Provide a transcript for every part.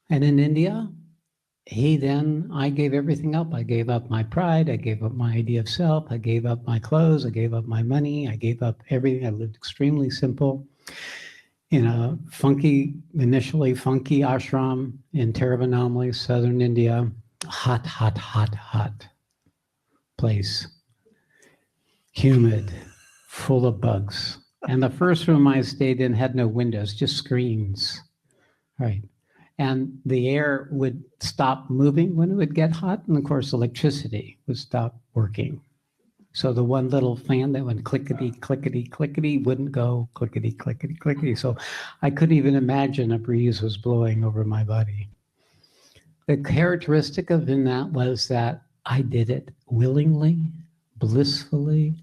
And in India, I gave everything up. I gave up my pride. I gave up my idea of self. I gave up my clothes. I gave up my money. I gave up everything. I lived extremely simple in a initially funky ashram in Tiruvannamalai, southern India. Hot, hot, hot, hot place. Humid, full of bugs. And the first room I stayed in had no windows, just screens. Right. And the air would stop moving when it would get hot. And of course, electricity would stop working. So the one little fan that went clickety, clickety, clickety wouldn't go clickety, clickety, clickety. So I couldn't even imagine a breeze was blowing over my body. The characteristic of that was that I did it willingly, blissfully,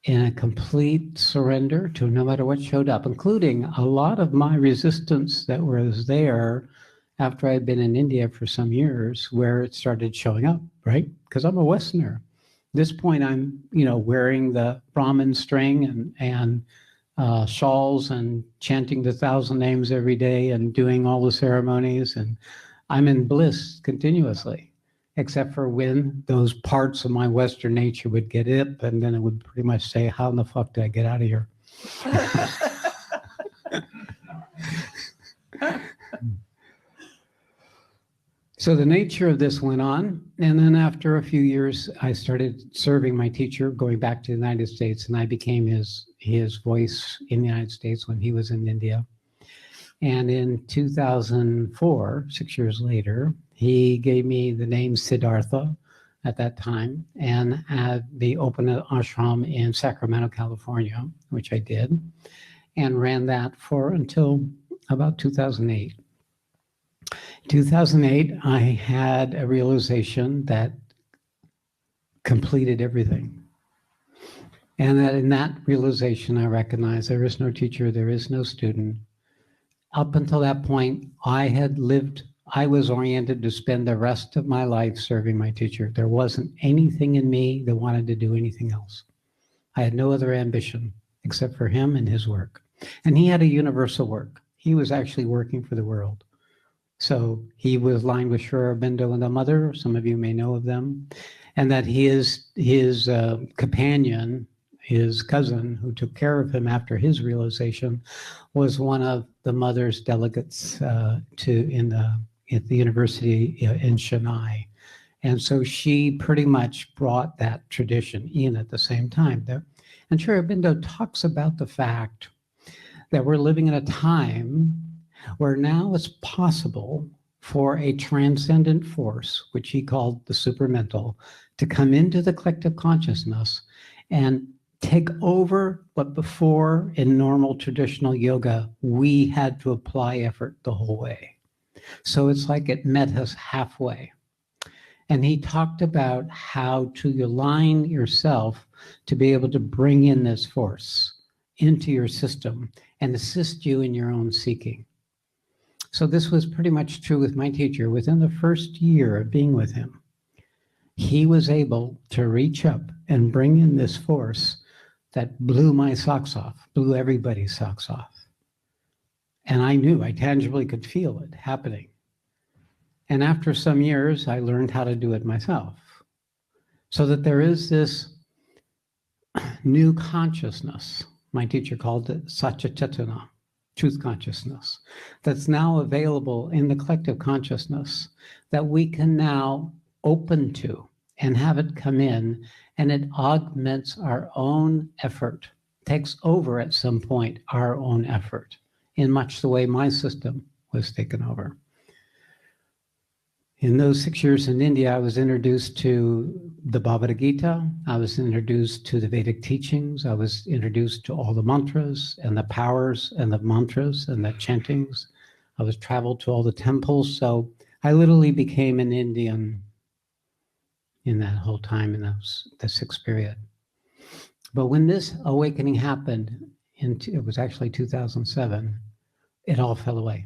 in a complete surrender to no matter what showed up, including a lot of my resistance that was there after I'd been in India for some years, where it started showing up, right? Because I'm a Westerner. At this point, I'm, wearing the Brahmin string and shawls and chanting the 1,000 names every day and doing all the ceremonies, and I'm in bliss continuously, except for when those parts of my Western nature would get up, and then it would pretty much say, how in the fuck did I get out of here? So the nature of this went on, and then after a few years, I started serving my teacher, going back to the United States, and I became his voice in the United States when he was in India. And in 2004, 6 years later, he gave me the name Siddhartha at that time and had me open an ashram in Sacramento, California, which I did, and ran that for until about 2008. 2008, I had a realization that completed everything. And that in that realization, I recognized there is no teacher, there is no student. Up until that point, I was oriented to spend the rest of my life serving my teacher. There wasn't anything in me that wanted to do anything else. I had no other ambition except for him and his work. And he had a universal work. He was actually working for the world. So he was aligned with Sri Aurobindo and the mother, some of you may know of them, and that his companion, his cousin, who took care of him after his realization, was one of the mother's delegates at the university in Chennai. And so she pretty much brought that tradition in at the same time. And Sri Aurobindo talks about the fact that we're living in a time where now it's possible for a transcendent force, which he called the supermental, to come into the collective consciousness and take over what before in normal traditional yoga, we had to apply effort the whole way. So it's like it met us halfway. And he talked about how to align yourself to be able to bring in this force into your system and assist you in your own seeking. So this was pretty much true with my teacher. Within the first year of being with him, he was able to reach up and bring in this force that blew my socks off, blew everybody's socks off. And I tangibly could feel it happening. And after some years, I learned how to do it myself. So that there is this new consciousness, my teacher called it Satchicetana, truth consciousness, that's now available in the collective consciousness that we can now open to and have it come in, and it augments our own effort, takes over at some point our own effort, in much the way my system was taken over. In those 6 years in India, I was introduced to the Bhagavad Gita. I was introduced to the Vedic teachings. I was introduced to all the mantras and the powers and the mantras and the chantings. I was traveled to all the temples. So I literally became an Indian in that whole time, in the 6th period. But when this awakening happened, it was actually 2007, it all fell away.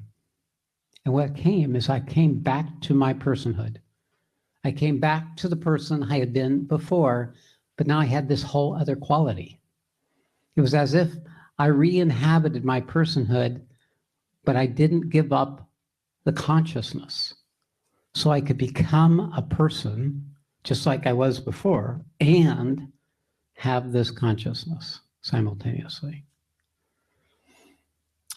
And what came is I came back to my personhood. I came back to the person I had been before, but now I had this whole other quality. It was as if I re-inhabited my personhood, but I didn't give up the consciousness so I could become a person just like I was before and have this consciousness simultaneously.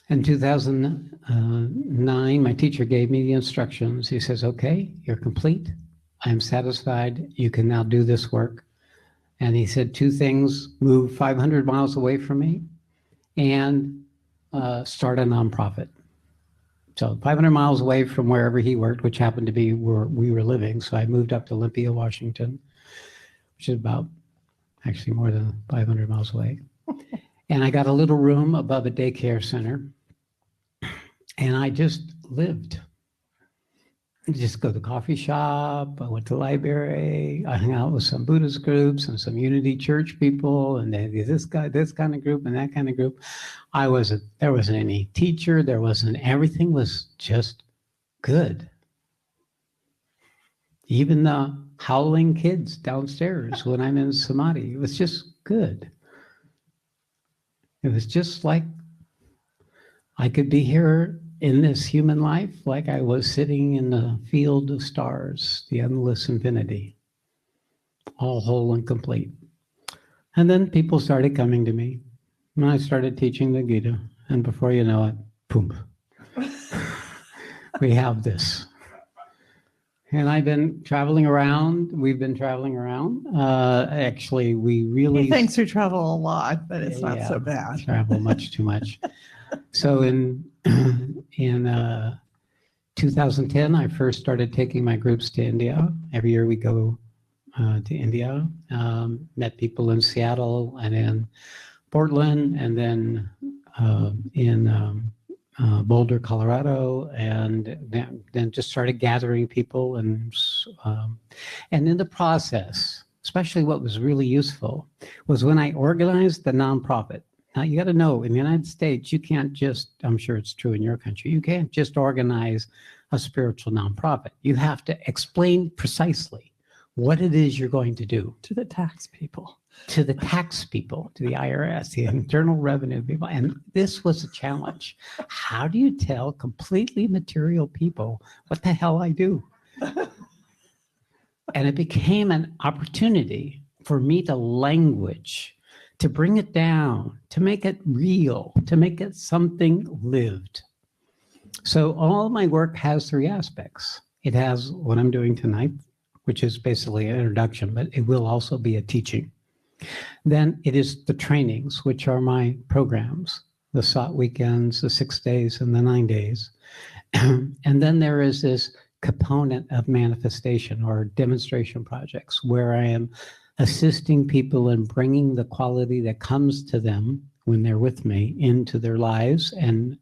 In 2009, my teacher gave me the instructions. He says, okay, you're complete. I'm satisfied. You can now do this work. And he said two things: move 500 miles away from me and start a nonprofit. So 500 miles away from wherever he worked, which happened to be where we were living. So I moved up to Olympia, Washington, which is about actually more than 500 miles away. And I got a little room above a daycare center. And I just lived. I just go to the coffee shop. I went to the library. I hung out with some Buddhist groups and some Unity Church people, and this kind of group and that kind of group. There wasn't any teacher. Everything was just good. Even the howling kids downstairs when I'm in Samadhi, it was just good. It was just like I could be here in this human life like I was sitting in the field of stars, the endless infinity, all whole and complete. And then people started coming to me, and I started teaching the Gita, and before you know it, boom, we have this. And I've been traveling around. We've been traveling around. Actually, we really... He thinks we travel a lot, but it's not so bad. Travel much too much. So in 2010, I first started taking my groups to India. Every year we go to India. Met people in Seattle and in Portland, and then in Boulder, Colorado, and then just started gathering people. And in the process, especially what was really useful was when I organized the nonprofit. Now, you got to know, in the United States, you can't just, I'm sure it's true in your country, you can't just organize a spiritual nonprofit. You have to explain precisely what it is you're going to do. To the tax people. To the tax people, to the IRS, the Internal Revenue people. And this was a challenge. How do you tell completely material people what the hell I do? And it became an opportunity for me to language, to bring it down, to make it real, to make it something lived. So all my work has three aspects. It has what I'm doing tonight, which is basically an introduction, but it will also be a teaching. Then it is the trainings, which are my programs, the SOT weekends, the 6 days and the 9 days. And then there is this component of manifestation or demonstration projects where I am assisting people in bringing the quality that comes to them when they're with me into their lives and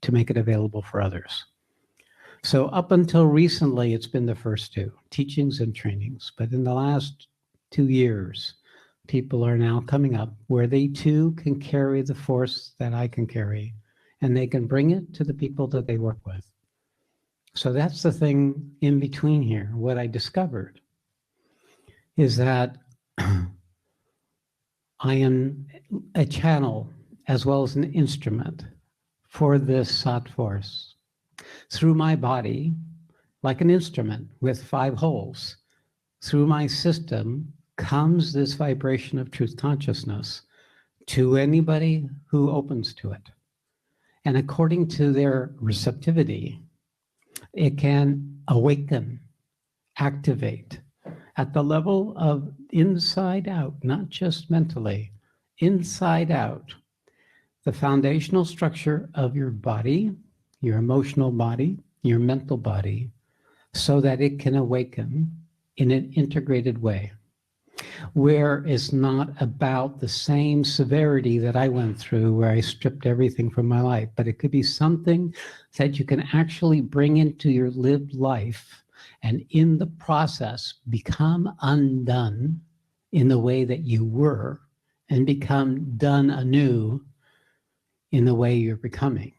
to make it available for others. So up until recently, it's been the first two, teachings and trainings. But in the last 2 years, people are now coming up where they too can carry the force that I can carry, and they can bring it to the people that they work with. So that's the thing in between here. What I discovered is that I am a channel as well as an instrument for this Sat force. Through my body, like an instrument with 5 holes, through my system comes this vibration of truth consciousness to anybody who opens to it. And according to their receptivity, it can awaken, activate at the level of inside out, not just mentally, inside out, the foundational structure of your body, your emotional body, your mental body, so that it can awaken in an integrated way, where it's not about the same severity that I went through, where I stripped everything from my life, but it could be something that you can actually bring into your lived life and in the process become undone in the way that you were and become done anew in the way you're becoming.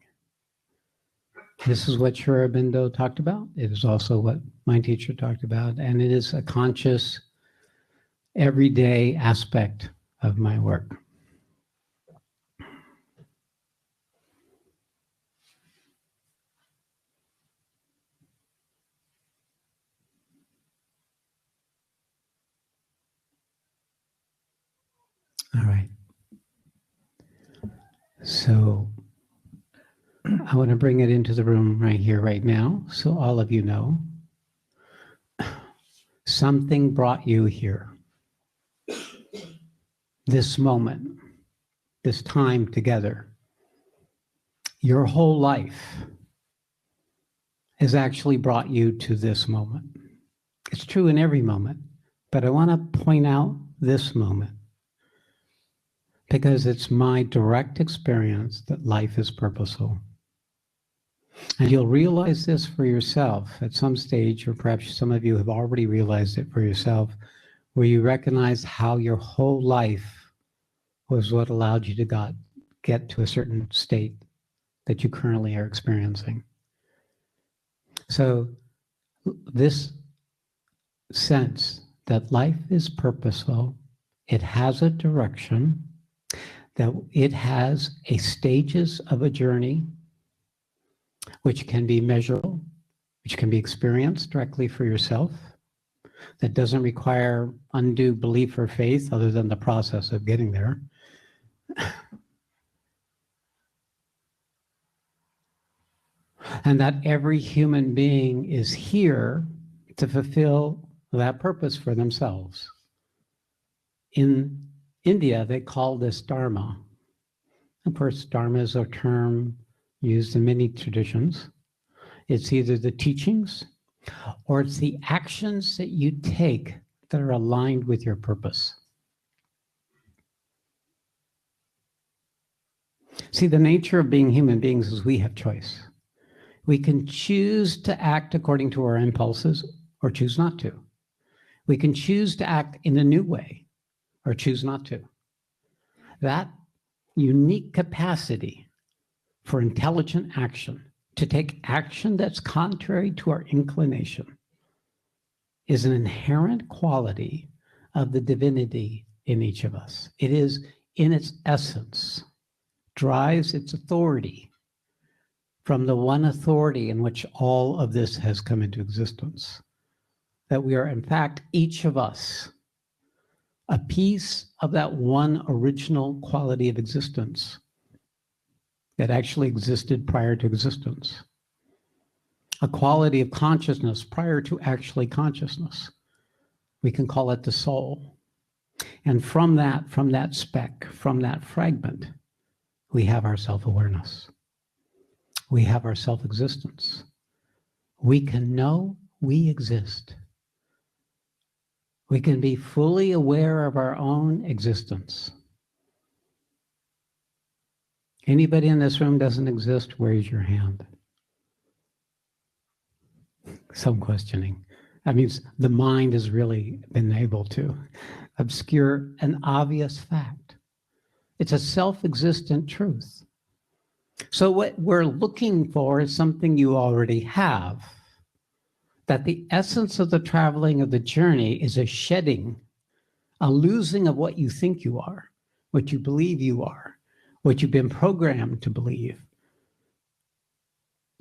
This is what Sri Aurobindo talked about. It is also what my teacher talked about, and it is a conscious, everyday aspect of my work. All right. So I want to bring it into the room right here, right now, so all of you know. Something brought you here. This moment, this time together. Your whole life has actually brought you to this moment. It's true in every moment, but I want to point out this moment because it's my direct experience that life is purposeful. And you'll realize this for yourself at some stage, or perhaps some of you have already realized it for yourself, where you recognize how your whole life was what allowed you to get to a certain state that you currently are experiencing. So this sense that life is purposeful, it has a direction, that it has a stages of a journey, which can be measurable, which can be experienced directly for yourself, that doesn't require undue belief or faith other than the process of getting there. And that every human being is here to fulfill that purpose for themselves. In India, they call this Dharma. Of course, Dharma is a term used in many traditions. It's either the teachings or it's the actions that you take that are aligned with your purpose. See, the nature of being human beings is we have choice. We can choose to act according to our impulses or choose not to. We can choose to act in a new way or choose not to. That unique capacity for intelligent action, to take action that's contrary to our inclination, is an inherent quality of the divinity in each of us. It is, in its essence, drives its authority from the one authority in which all of this has come into existence. That we are, in fact, each of us, a piece of that one original quality of existence that actually existed prior to existence. A quality of consciousness prior to actually consciousness. We can call it the soul. And from that speck, from that fragment, we have our self-awareness. We have our self-existence. We can know we exist. We can be fully aware of our own existence. Anybody in this room doesn't exist, raise your hand. Some questioning. That means the mind has really been able to obscure an obvious fact. It's a self-existent truth. So what we're looking for is something you already have. That the essence of the traveling of the journey is a shedding, a losing of what you think you are, what you believe you are, what you've been programmed to believe,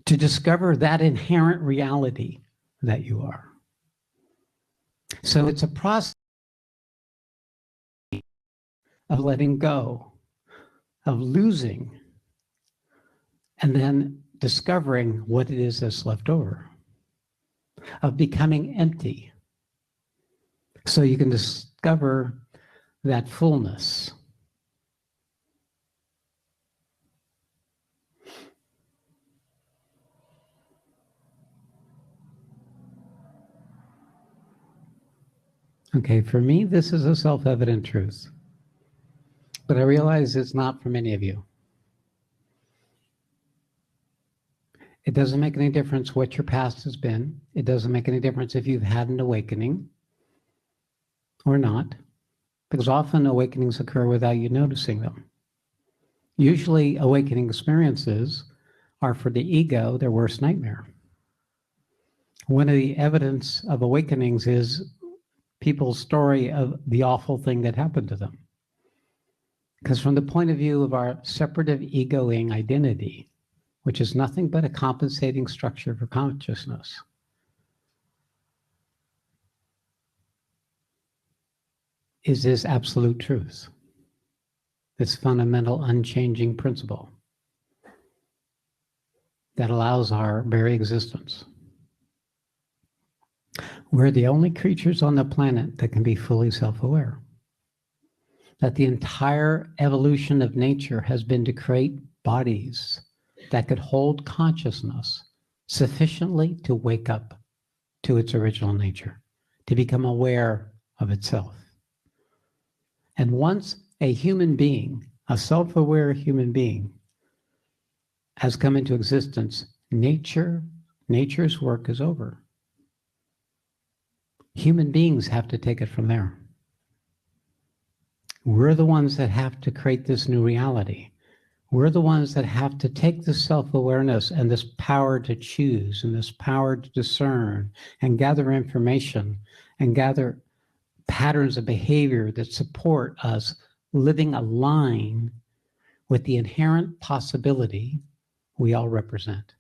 to discover that inherent reality that you are. So it's a process of letting go, of losing, and then discovering what it is that's left over, of becoming empty, so you can discover that fullness. Okay, for me, this is a self-evident truth, but I realize it's not for many of you. It doesn't make any difference what your past has been. It doesn't make any difference if you've had an awakening or not, because often awakenings occur without you noticing them. Usually awakening experiences are for the ego their worst nightmare. One of the evidence of awakenings is people's story of the awful thing that happened to them. Because from the point of view of our separative egoing identity, which is nothing but a compensating structure for consciousness, is this absolute truth. this fundamental unchanging principle that allows our very existence. We're the only creatures on the planet that can be fully self-aware. That the entire evolution of nature has been to create bodies that could hold consciousness sufficiently to wake up to its original nature, to become aware of itself. And once a human being, a self-aware human being, has come into existence, nature's work is over. Human beings have to take it from there. We're the ones that have to create this new reality. We're the ones that have to take this self-awareness and this power to choose and this power to discern and gather information and gather patterns of behavior that support us living aligned with the inherent possibility we all represent.